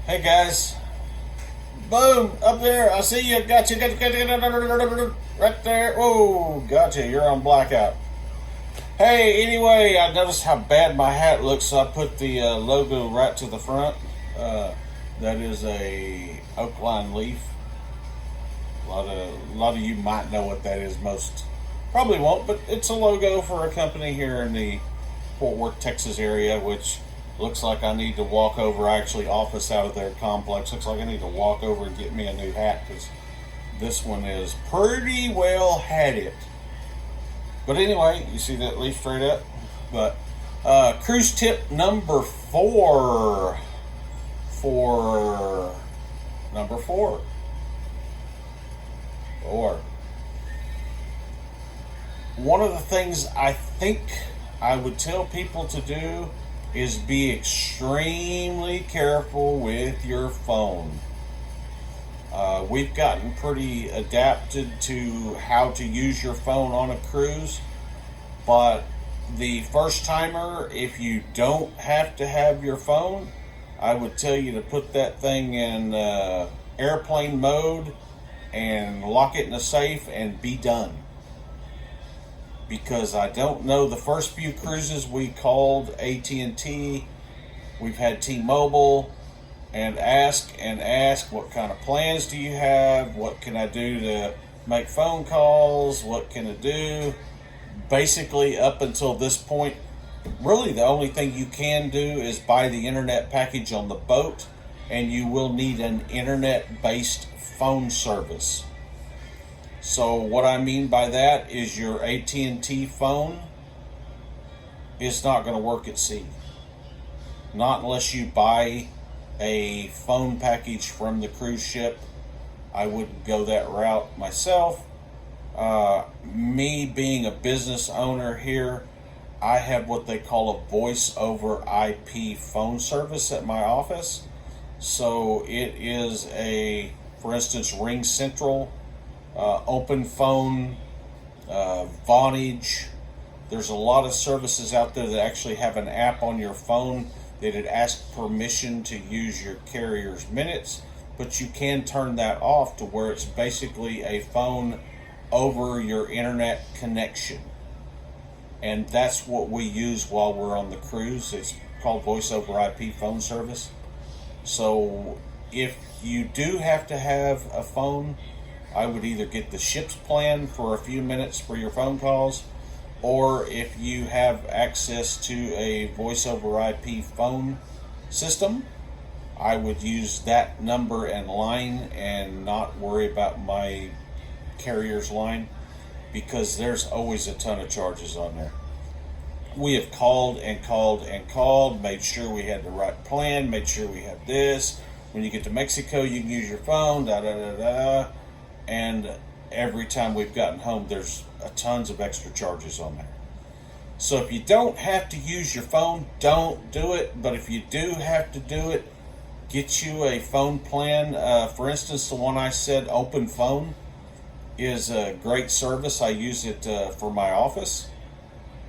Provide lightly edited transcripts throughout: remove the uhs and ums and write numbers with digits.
Hey guys, boom, up there, I see you, got you, right there. Whoa, got you, you're on blackout. Hey, anyway, I noticed how bad my hat looks, so I put the logo right to the front. That is a oak line leaf. A lot of you might know what that is. Most probably won't, but it's a logo for a company here in the Fort Worth, Texas area, which looks like I need to walk over. I actually office out of their complex. Looks like I need to walk over and get me a new hat because this one is pretty well had it. But anyway, you see that leaf straight up. But cruise tip number four for number four. Or one of the things I think I would tell people to do is be extremely careful with your phone. We've gotten pretty adapted to how to use your phone on a cruise, but the first timer, if you don't have to have your phone, I would tell you to put that thing in airplane mode and lock it in a safe and be done. Because I don't know, the first few cruises we called AT&T, we've had T-Mobile, and ask what kind of plans do you have, what can I do to make phone calls, what can I do. Basically, up until this point, really the only thing you can do is buy the internet package on the boat, and you will need an internet-based phone service. So what I mean by that is your AT&T phone is not going to work at sea. Not unless you buy a phone package from the cruise ship. I wouldn't go that route myself. Me being a business owner here, I have what they call a voice over IP phone service at my office. So it is for instance, Ring Central, Open Phone, Vonage. There's a lot of services out there that actually have an app on your phone that it asks permission to use your carrier's minutes, but you can turn that off to where it's basically a phone over your internet connection. And that's what we use while we're on the cruise. It's called Voice over IP phone service. So if you do have to have a phone, I would either get the ship's plan for a few minutes for your phone calls, or if you have access to a voice over IP phone system, I would use that number and line and not worry about my carrier's line, because there's always a ton of charges on there. We have called and called and called, made sure we had the right plan, made sure we had this. When you get to Mexico, you can use your phone, and every time we've gotten home, there's tons of extra charges on there. So if you don't have to use your phone, don't do it. But if you do have to do it, get you a phone plan. For instance, the one I said, Open Phone, is a great service. I use it for my office.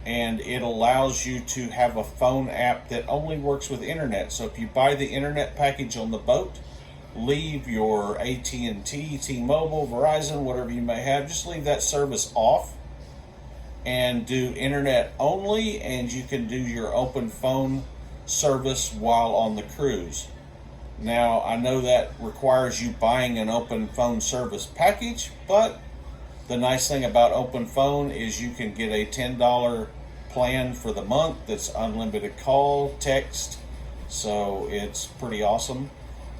And it allows you to have a phone app that only works with internet. So if you buy the internet package on the boat, leave your AT&T, T-Mobile, Verizon, whatever you may have, just leave that service off and do internet only, and you can do your open phone service while on the cruise. Now, I know that requires you buying an open phone service package, but the nice thing about Open Phone is you can get a $10 plan for the month that's unlimited call, text, so it's pretty awesome.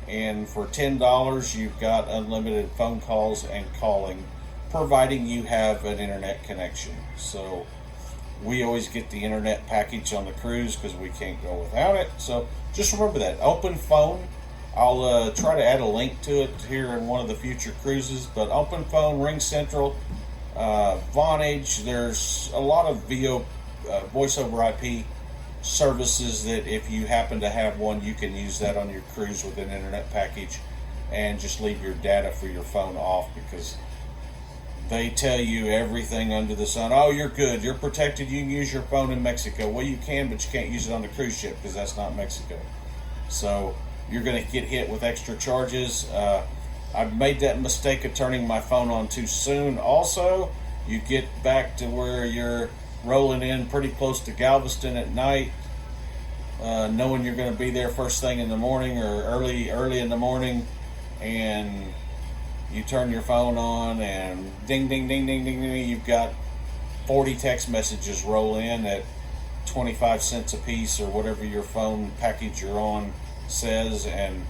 And for $10, you've got unlimited phone calls and calling, providing you have an internet connection. So we always get the internet package on the cruise because we can't go without it. So just remember that, Open Phone. I'll try to add a link to it here in one of the future cruises. But Open Phone, Ring Central, Vonage, there's a lot of voice over IP services that if you happen to have one, you can use that on your cruise with an internet package and just leave your data for your phone off, because they tell you everything under the sun. Oh, you're good, you're protected, you can use your phone in Mexico. Well, you can, but you can't use it on the cruise ship because that's not Mexico. So you're going to get hit with extra charges. I've made that mistake of turning my phone on too soon. Also, you get back to where you're rolling in pretty close to Galveston at night, knowing you're going to be there first thing in the morning or early in the morning, and you turn your phone on and ding, ding, ding, ding, ding, ding, you've got 40 text messages roll in at 25 cents a piece or whatever your phone package you're on says, and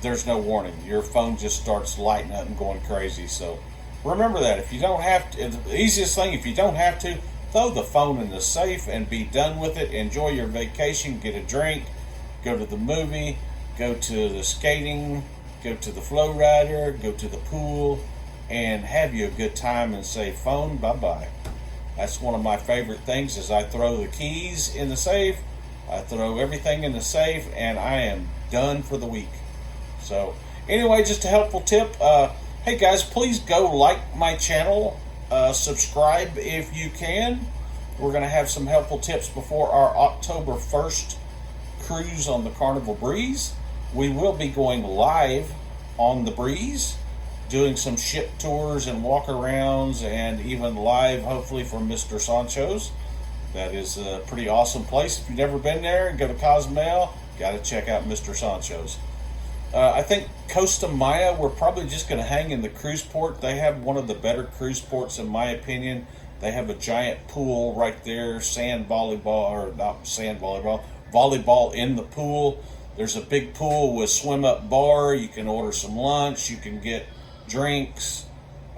there's no warning. Your phone just starts lighting up and going crazy. So remember that. If you don't have to, the easiest thing, if you don't have to, throw the phone in the safe and be done with it. Enjoy your vacation, get a drink, go to the movie, go to the skating, go to the flow rider, go to the pool, and have you a good time and say, phone, bye-bye. That's one of my favorite things is I throw the keys in the safe, I throw everything in the safe, and I am done for the week. So anyway, just a helpful tip. Hey guys, please go like my channel, subscribe if you can. We're going to have some helpful tips before our October 1st cruise on the Carnival Breeze. We will be going live on the Breeze, doing some ship tours and walk-arounds, and even live, hopefully, from Mr. Sancho's. That is a pretty awesome place. If you've never been there and go to Cozumel, got to check out Mr. Sancho's. I think Costa Maya, we're probably just going to hang in the cruise port. They have one of the better cruise ports, in my opinion. They have a giant pool right there, sand volleyball, or not sand volleyball, volleyball in the pool. There's a big pool with swim-up bar. You can order some lunch. You can get drinks.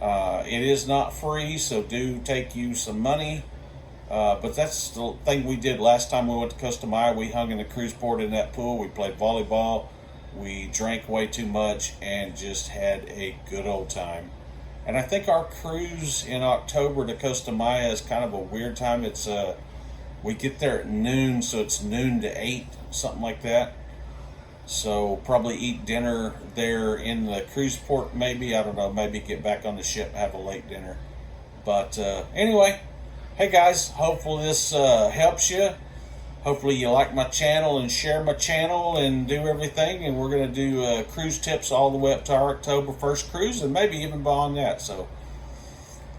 It is not free, so do take you some money. But that's the thing we did last time we went to Costa Maya. We hung in the cruise port in that pool. We played volleyball. We drank way too much and just had a good old time. And I think our cruise in October to Costa Maya is kind of a weird time. It's we get there at noon, so it's noon to 8, something like that. So probably eat dinner there in the cruise port, maybe. I don't know, maybe get back on the ship and have a late dinner. But anyway, hey guys, hopefully this helps you. Hopefully you like my channel and share my channel and do everything. And we're going to do cruise tips all the way up to our October 1st cruise and maybe even beyond that. So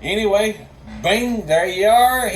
anyway, bing, there you are.